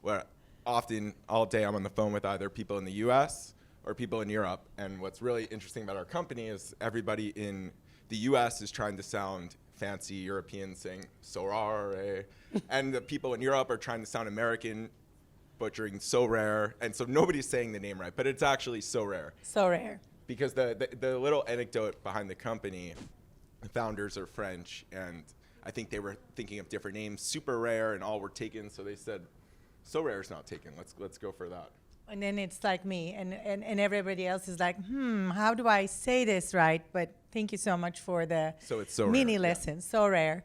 where often all day I'm on the phone with either people in the US or people in Europe. And what's really interesting about our company is everybody in the US is trying to sound fancy European, saying Sorare, and the people in Europe are trying to sound American, butchering Sorare. And so nobody's saying the name right, but it's actually Sorare. Sorare. Because the little anecdote behind the company, the founders are French, and I think they were thinking of different names, super rare, and all were taken. So they said, so rare is not taken. Let's go for that. And then it's like me, and everybody else is like, how do I say this right? But thank you so much for the So it's so mini rare, lesson. yeah. So rare.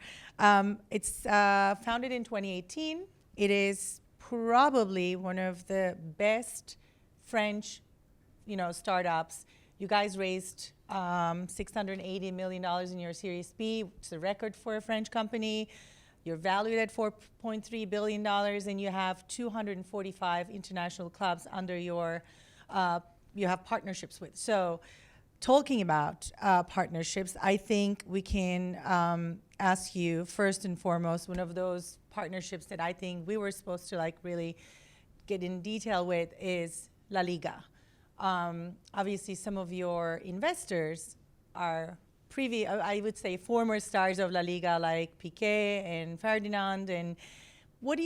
It's founded in 2018. It is probably one of the best French, startups. You guys raised $680 million in your Series B. It's a record for a French company. You're valued at $4.3 billion, and you have 245 international clubs under your, you have partnerships with. So talking about partnerships, I think we can ask you first and foremost, one of those partnerships that I think we were supposed to really get in detail with is La Liga. Obviously, some of your investors are I would say former stars of La Liga like Piqué and Ferdinand. And what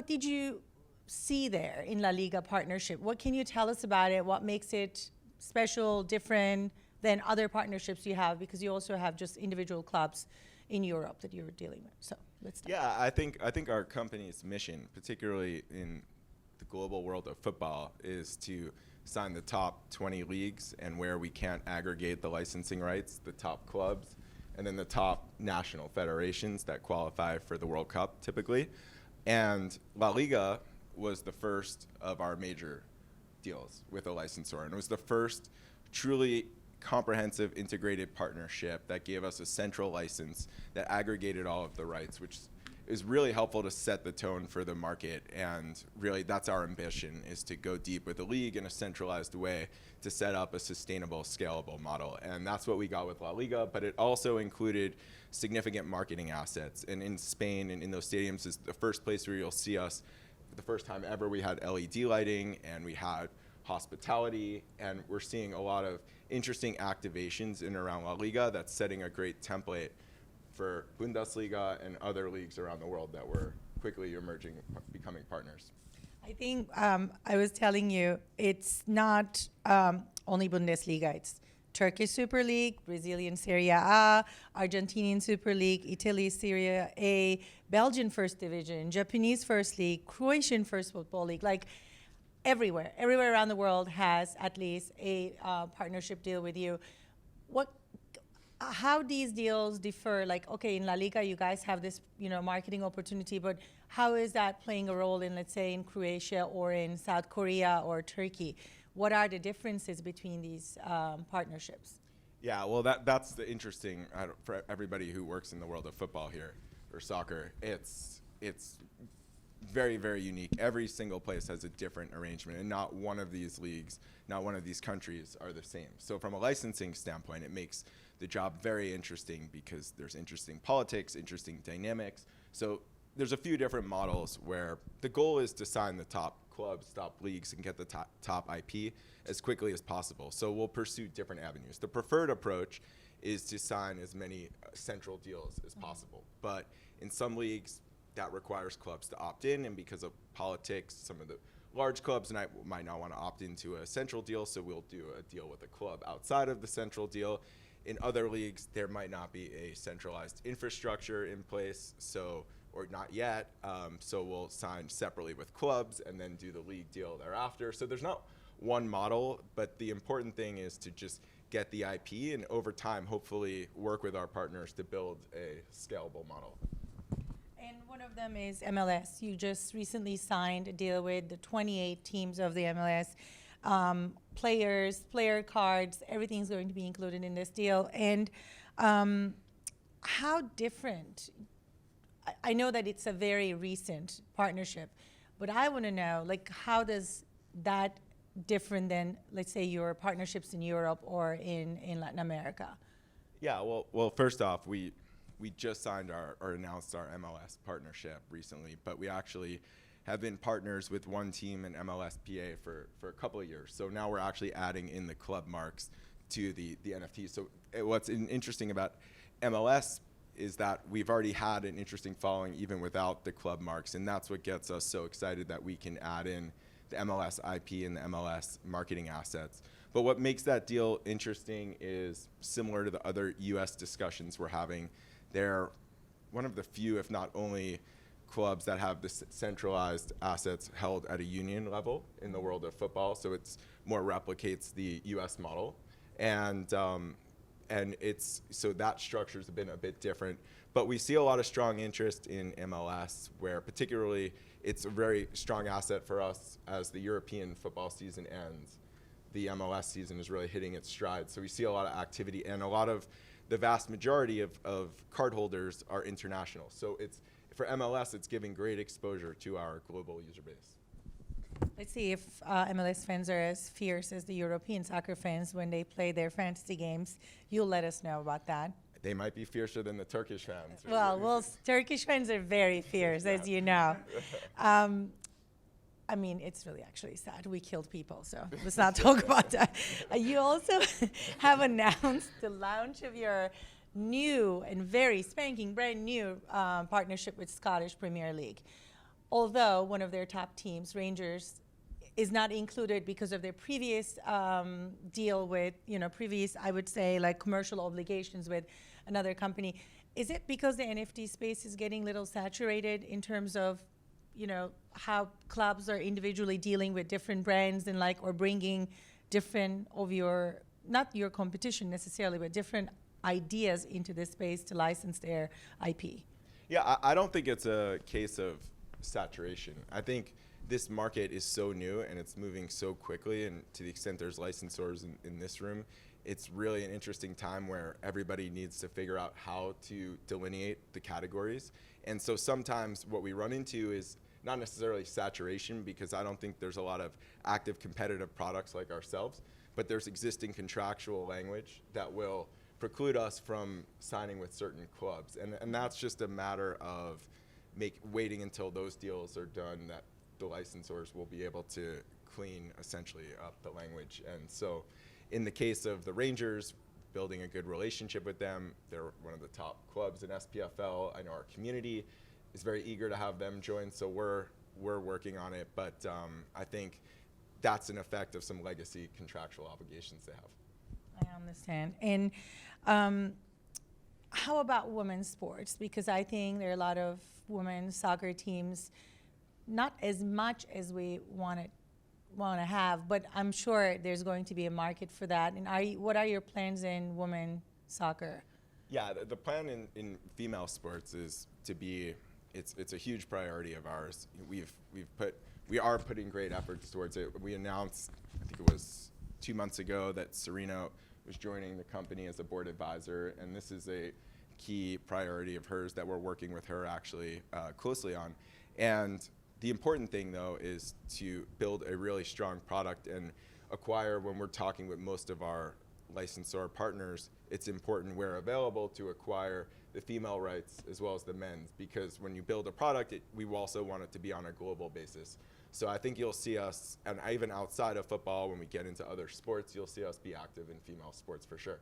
did you see there in La Liga partnership? What can you tell us about it? What makes it special, different than other partnerships you have? Because you also have just individual clubs in Europe that you're dealing with. So let's start. Yeah, I think our company's mission, particularly in the global world of football, is to sign the top 20 leagues, and where we can't aggregate the licensing rights, the top clubs, and then the top national federations that qualify for the World Cup typically. And La Liga was the first of our major deals with a licensor, and it was the first truly comprehensive integrated partnership that gave us a central license that aggregated all of the rights, which is really helpful to set the tone for the market. And really that's our ambition, is to go deep with the league in a centralized way to set up a sustainable, scalable model. And that's what we got with La Liga, but it also included significant marketing assets. And in Spain and in those stadiums is the first place where you'll see us. For the first time ever, we had LED lighting and we had hospitality, and we're seeing a lot of interesting activations in and around La Liga that's setting a great template for Bundesliga and other leagues around the world that we're quickly emerging, becoming partners. I think I was telling you, it's not only Bundesliga, it's Turkish Super League, Brazilian Serie A, Argentinian Super League, Italy Serie A, Belgian First Division, Japanese First League, Croatian First Football League, everywhere around the world has at least a partnership deal with you. How these deals differ? Okay, in La Liga, you guys have this, marketing opportunity, but how is that playing a role in, let's say, in Croatia or in South Korea or Turkey? What are the differences between these partnerships? Yeah, well, that's the interesting, for everybody who works in the world of football here, or soccer, it's very, very unique. Every single place has a different arrangement, and not one of these leagues, not one of these countries are the same. So from a licensing standpoint, it makes the job very interesting because there's interesting politics, interesting dynamics. So there's a few different models where the goal is to sign the top clubs, top leagues, and get the top IP as quickly as possible. So we'll pursue different avenues. The preferred approach is to sign as many central deals as possible. But in some leagues, that requires clubs to opt in, and because of politics, some of the large clubs might not want to opt into a central deal, so we'll do a deal with a club outside of the central deal. In other leagues, there might not be a centralized infrastructure in place, or not yet, so we'll sign separately with clubs and then do the league deal thereafter. So there's not one model, but the important thing is to just get the IP, and over time, hopefully work with our partners to build a scalable model. And one of them is MLS. You just recently signed a deal with the 28 teams of the MLS. Players, player cards, everything's going to be included in this deal. And how different, I know that it's a very recent partnership, but I want to know, how does that different than, let's say, your partnerships in Europe or in Latin America? Yeah, well, first off, we just signed or announced our MLS partnership recently, but we actually have been partners with one team in MLSPA for a couple of years. So now we're actually adding in the club marks to the NFT. So what's interesting about MLS is that we've already had an interesting following even without the club marks, and that's what gets us so excited that we can add in the MLS IP and the MLS marketing assets. But what makes that deal interesting is similar to the other US discussions we're having. They're one of the few, if not only, clubs that have the centralized assets held at a union level in the world of football, so it's more replicates the US model. And it's so that structure's been a bit different, but we see a lot of strong interest in MLS, where particularly it's a very strong asset for us as the European football season ends. The MLS season is really hitting its stride, so we see a lot of activity, and a lot of the vast majority of cardholders are international. So it's for MLS, it's giving great exposure to our global user base. Let's see if MLS fans are as fierce as the European soccer fans when they play their fantasy games. You'll let us know about that. They might be fiercer than the Turkish fans. Well, Turkish fans are very fierce, as you know. I mean, it's really actually sad. We killed people, so let's not talk about that. You also have announced the launch of your new and very spanking, brand new partnership with Scottish Premier League. Although one of their top teams, Rangers, is not included because of their previous deal with, previous, I would say, like commercial obligations with another company. Is it because the NFT space is getting a little saturated in terms of, how clubs are individually dealing with different brands and or bringing different of your, not your competition necessarily, but different ideas into this space to license their IP? Yeah, I don't think it's a case of saturation. I think this market is so new and it's moving so quickly, and to the extent there's licensors in this room, it's really an interesting time where everybody needs to figure out how to delineate the categories. And so sometimes what we run into is not necessarily saturation, because I don't think there's a lot of active competitive products like ourselves, but there's existing contractual language that will preclude us from signing with certain clubs. And that's just a matter of waiting until those deals are done, that the licensors will be able to clean essentially up the language. And so in the case of the Rangers, building a good relationship with them, they're one of the top clubs in SPFL. I know our community is very eager to have them join, so we're working on it. But I think that's an effect of some legacy contractual obligations they have. I understand. And how about women's sports? Because I think there are a lot of women's soccer teams, not as much as we want to have, but I'm sure there's going to be a market for that. And what are your plans in women's soccer? Yeah, the plan in female sports is to be, it's a huge priority of ours. We are putting great efforts towards it. We announced, I think it was 2 months ago, that Serena was joining the company as a board advisor, and this is a key priority of hers that we're working with her actually closely on. And the important thing, though, is to build a really strong product and acquire, when we're talking with most of our licensor partners, it's important where available to acquire the female rights as well as the men's, because when you build a product, we also want it to be on a global basis. So I think you'll see us, and even outside of football, when we get into other sports, you'll see us be active in female sports for sure.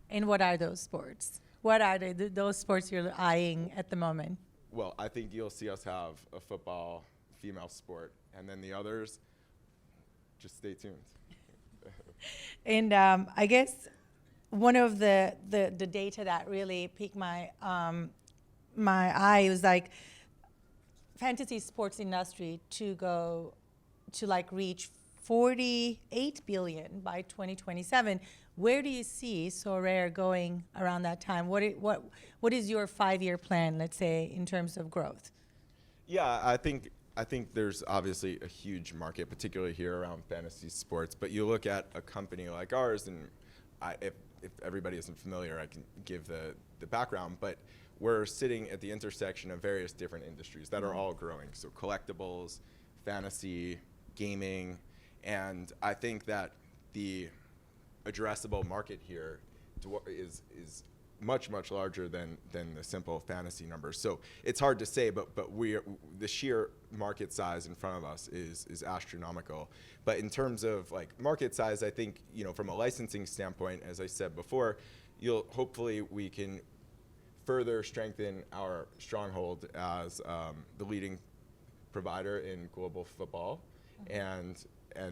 And what are those sports? What are those sports you're eyeing at the moment? Well, I think you'll see us have a football female sport, and then the others, just stay tuned. And I guess one of the data that really piqued my eye was fantasy sports industry to reach 48 billion by 2027. Where do you see Sorare going around that time? What is your 5-year plan, let's say, in terms of growth? Yeah, I think there's obviously a huge market, particularly here around fantasy sports. But you look at a company like ours, and if everybody isn't familiar, I can give the background. But we're sitting at the intersection of various different industries that are all growing. So collectibles, fantasy, gaming, and I think that the addressable market here is much larger than the simple fantasy numbers. So it's hard to say, but the sheer market size in front of us is astronomical. But in terms of like market size, I think, you know, from a licensing standpoint, as I said before, hopefully we can further strengthen our stronghold as the leading provider in global football, and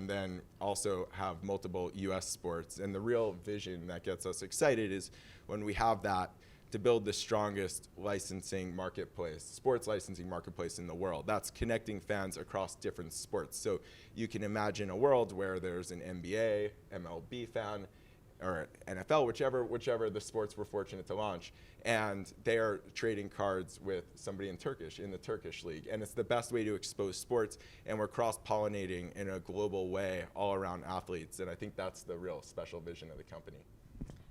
then also have multiple U.S. sports. And the real vision that gets us excited is when we have that, to build the strongest licensing marketplace, sports licensing marketplace in the world. That's connecting fans across different sports. So you can imagine a world where there's an NBA, MLB fan, or NFL, whichever the sports we're fortunate to launch, and they are trading cards with somebody in the Turkish league. And it's the best way to expose sports, and we're cross-pollinating in a global way all around athletes. And I think that's the real special vision of the company.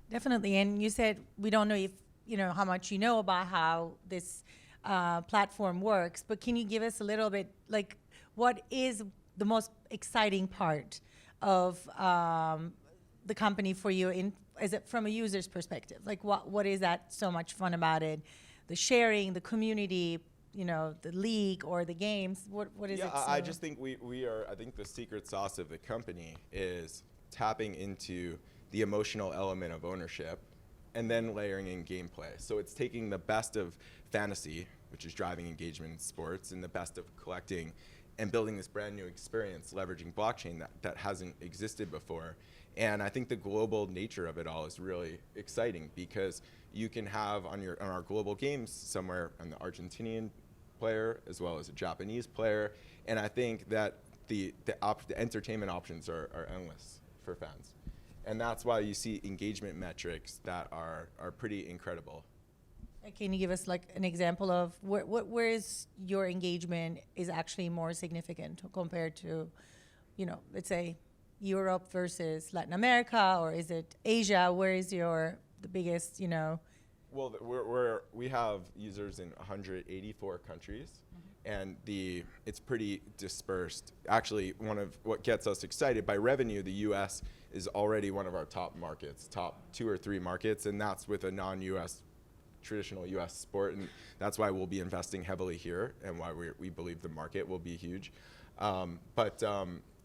Definitely. And you said, we don't know if, you know, how much you know about how this platform works, but can you give us a little bit, like, what is the most exciting part of the company for you from a user's perspective? Like, what is that so much fun about it? The sharing, the community, you know, the league or the games? What is it? Yeah, I just think we are, I think the secret sauce of the company is tapping into the emotional element of ownership and then layering in gameplay. So it's taking the best of fantasy, which is driving engagement in sports, and the best of collecting and building this brand new experience, leveraging blockchain that hasn't existed before. And I think the global nature of it all is really exciting, because you can have on our global games somewhere an Argentinian player as well as a Japanese player. And I think that the entertainment options are endless for fans. And that's why you see engagement metrics that are pretty incredible. Can you give us like an example of where is your engagement is actually more significant compared to, you know, let's say Europe versus Latin America, or is it Asia? Where is the biggest, you know? Well, we have users in 184 countries, and it's pretty dispersed. Actually, one of what gets us excited by revenue, the U.S. is already one of our top markets, top 2 or 3 markets, and that's with a non-U.S. traditional U.S. sport, and that's why we'll be investing heavily here, and why we believe the market will be huge.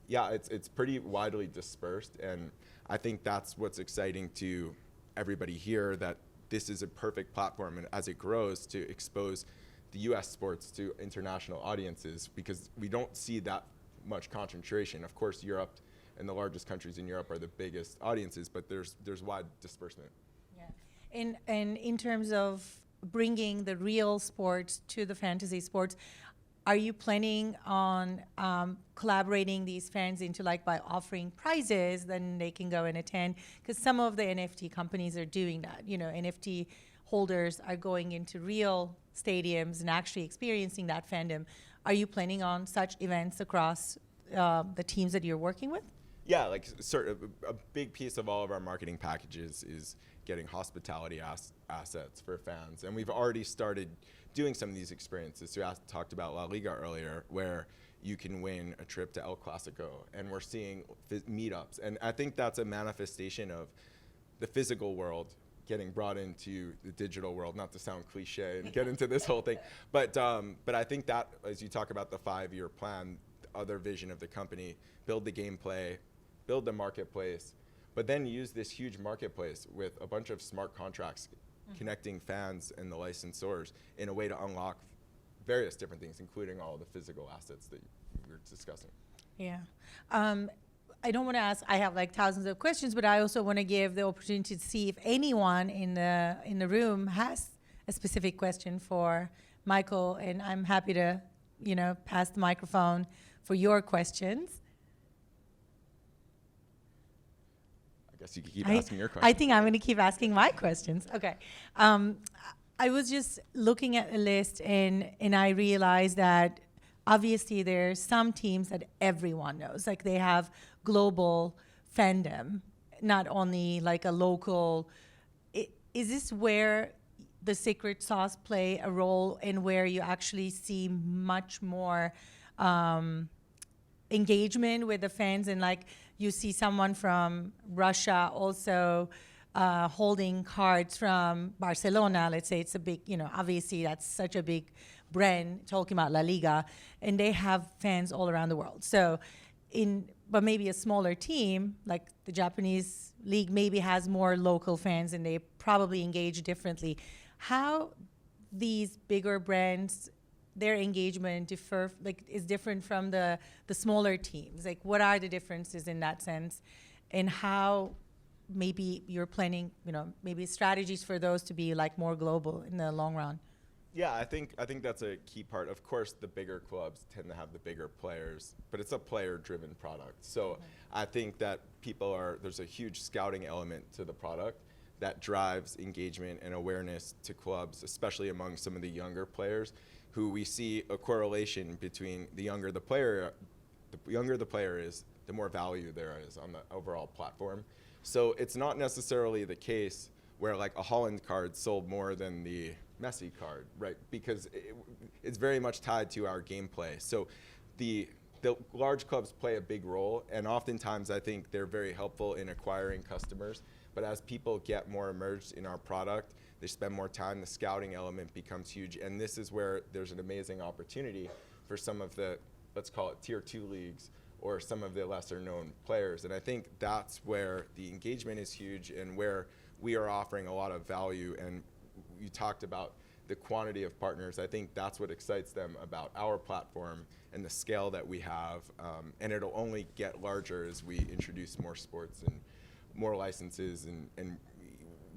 Yeah, it's pretty widely dispersed, and I think that's what's exciting to everybody here, that this is a perfect platform, and as it grows, to expose the U.S. sports to international audiences, because we don't see that much concentration. Of course, Europe and the largest countries in Europe are the biggest audiences, but there's wide disbursement. Yeah, and in terms of bringing the real sports to the fantasy sports, are you planning on collaborating these fans into, like, by offering prizes, then they can go and attend? Because some of the NFT companies are doing that. You know, NFT holders are going into real stadiums and actually experiencing that fandom. Are you planning on such events across the teams that you're working with? Yeah, like a big piece of all of our marketing packages is getting hospitality assets for fans. And we've already started doing some of these experiences. So you talked about La Liga earlier, where you can win a trip to El Clasico, and we're seeing meetups. And I think that's a manifestation of the physical world getting brought into the digital world, not to sound cliche and get into this whole thing. But I think that, as you talk about the 5-year plan, the other vision of the company, build the gameplay, build the marketplace, but then use this huge marketplace with a bunch of smart contracts connecting fans and the licensors in a way to unlock various different things, including all the physical assets that we were discussing. Yeah. I don't want to ask, I have like thousands of questions, but I also want to give the opportunity to see if anyone in the room has a specific question for Michael, and I'm happy to, you know, pass the microphone for your questions. I guess you could keep asking your questions. I think I'm going to keep asking my questions. Okay. I was just looking at a list, and I realized that obviously there's some teams that everyone knows, like they have global fandom, not only like a local. Is this where the secret sauce play a role, in where you actually see much more engagement with the fans, and like you see someone from Russia also holding cards from Barcelona. Let's say it's a big, obviously that's such a big brand, talking about La Liga, and they have fans all around the world. So but maybe a smaller team, like the Japanese league, maybe has more local fans and they probably engage differently. How these bigger brands, their engagement is different from the smaller teams? Like, what are the differences in that sense? And how maybe you're planning, maybe strategies for those to be like more global in the long run? Yeah, I think that's a key part. Of course, the bigger clubs tend to have the bigger players, but it's a player-driven product. So I think that there's a huge scouting element to the product that drives engagement and awareness to clubs, especially among some of the younger players, who we see a correlation between the younger the player is, the more value there is on the overall platform. So it's not necessarily the case where like a Holland card sold more than the Messi card, right? Because it's very much tied to our gameplay. So the large clubs play a big role, and oftentimes I think they're very helpful in acquiring customers. But as people get more immersed in our product, they spend more time, the scouting element becomes huge. And this is where there's an amazing opportunity for some of the, let's call it tier 2 leagues, or some of the lesser known players. And I think that's where the engagement is huge and where we are offering a lot of value. And you talked about the quantity of partners. I think that's what excites them about our platform and the scale that we have. And it'll only get larger as we introduce more sports and more licenses. And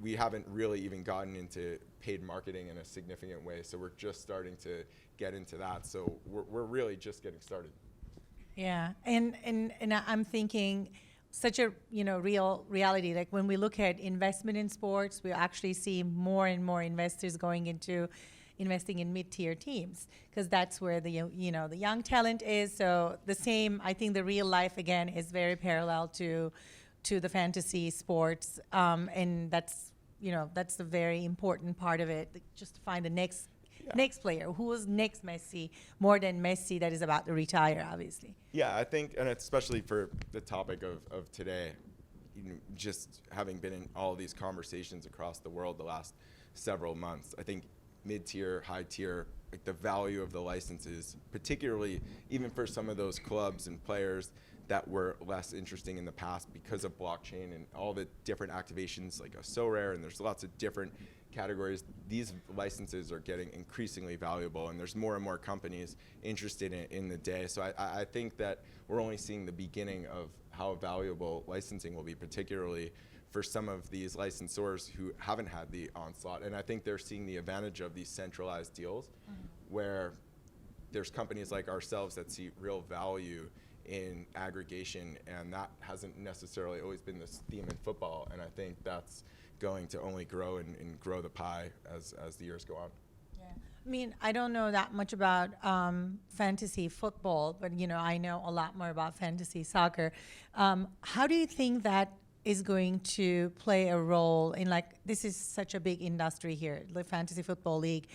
we haven't really even gotten into paid marketing in a significant way. So we're just starting to get into that. So we're really just getting started. Yeah, and I'm thinking such a real reality. Like when we look at investment in sports, we actually see more and more investors going into investing in mid-tier teams, because that's where the the young talent is. So the same, I think the real life again is very parallel to the fantasy sports, and that's that's the very important part of it. Just to find the next player, who is next Messi, more than Messi that is about to retire, obviously. Yeah, I think, and especially for the topic of today, just having been in all of these conversations across the world the last several months, I think mid-tier, high-tier, like the value of the licenses, particularly even for some of those clubs and players that were less interesting in the past because of blockchain and all the different activations like a Sorare, and there's lots of different categories. These licenses are getting increasingly valuable, and there's more and more companies interested in the day. So I think that we're only seeing the beginning of how valuable licensing will be, particularly for some of these licensors who haven't had the onslaught. And I think they're seeing the advantage of these centralized deals, where there's companies like ourselves that see real value in aggregation, and that hasn't necessarily always been the theme in football. And I think that's going to only grow and grow the pie as the years go on. Yeah, I mean, I don't know that much about fantasy football, but I know a lot more about fantasy soccer. How do you think that is going to play a role in, like, this is such a big industry here, the fantasy football league?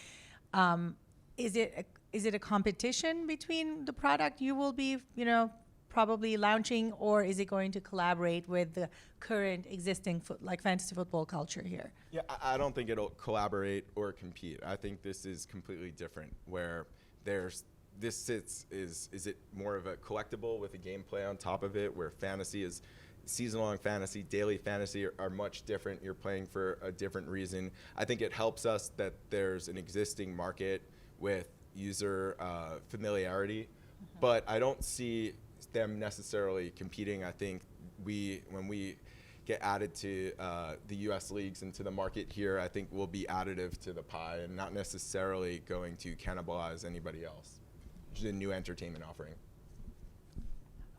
Is it a competition between the product you will be, probably launching, or is it going to collaborate with the current existing fantasy football culture here? Yeah, I don't think it'll collaborate or compete. I think this is completely different, where is it more of a collectible with a gameplay on top of it, where fantasy is season-long fantasy, daily fantasy are much different. You're playing for a different reason. I think it helps us that there's an existing market with user familiarity, but I don't see them necessarily competing. I think when we get added to the U.S. leagues and to the market here, I think we'll be additive to the pie and not necessarily going to cannibalize anybody else. It's a new entertainment offering.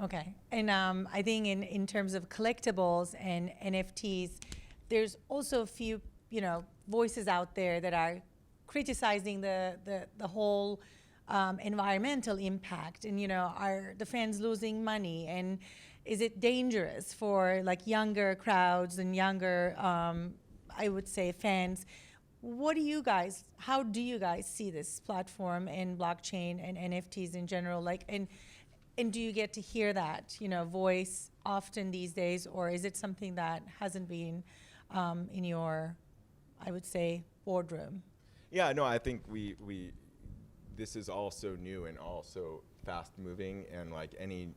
Okay, and I think in terms of collectibles and NFTs, there's also a few voices out there that are criticizing the whole environmental impact, and are the fans losing money, and is it dangerous for like younger crowds and younger I would say fans? How do you guys see this platform and blockchain and NFTs in general, and do you get to hear that voice often these days, or is it something that hasn't been in your, I would say, boardroom? Yeah, no, I think we this is also new and also fast moving, and like any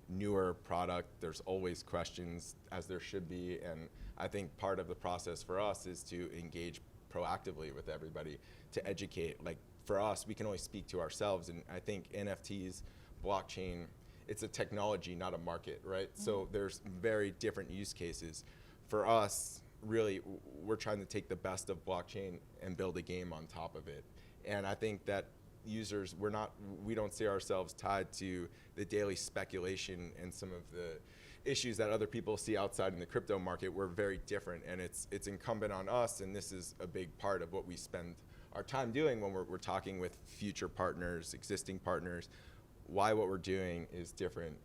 newer product, there's always questions, as there should be. And I think part of the process for us is to engage proactively with everybody to educate. Like for us, we can only speak to ourselves, and I think NFTs, blockchain, it's a technology, not a market, right? Mm-hmm. So there's very different use cases. For us, really, we're trying to take the best of blockchain and build a game on top of it. And I think that users, we don't see ourselves tied to the daily speculation and some of the issues that other people see outside in the crypto market. We're very different, and it's incumbent on us, and this is a big part of what we spend our time doing when we're talking with future partners, existing partners, why what we're doing is different,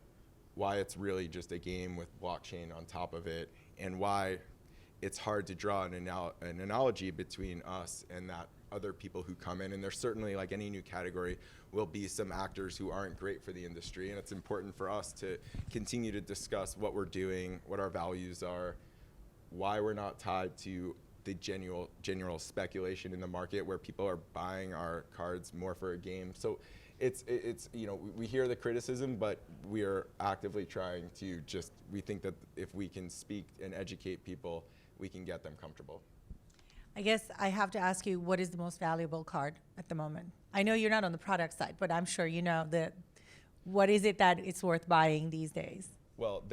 why it's really just a game with blockchain on top of it, and why it's hard to draw an analogy between us and that other people who come in. And there's certainly, like any new category, will be some actors who aren't great for the industry, and it's important for us to continue to discuss what we're doing, what our values are, why we're not tied to the general speculation in the market where people are buying our cards more for a game. So it's we hear the criticism, but we are actively trying to we think that if we can speak and educate people, we can get them comfortable. I guess I have to ask you, what is the most valuable card at the moment? I know you're not on the product side, but I'm sure you know what is it that it's worth buying these days? Well,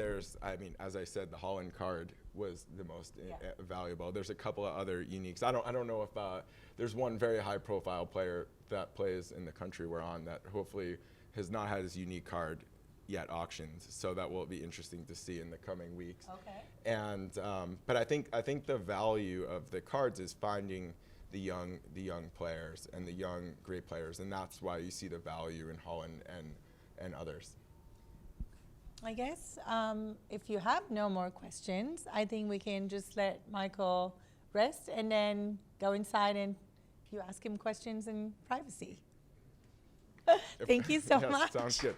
as I said, the Holland card was the most valuable. There's a couple of other uniques. I don't know if there's one very high profile player that plays in the country we're on that hopefully has not had his unique card yet auctioned, so that will be interesting to see in the coming weeks. Okay. And but I think the value of the cards is finding the young players and the young great players, and that's why you see the value in Holland and others. I guess if you have no more questions, I think we can just let Michael rest and then go inside and you ask him questions in privacy. Thank you so much. Sounds good.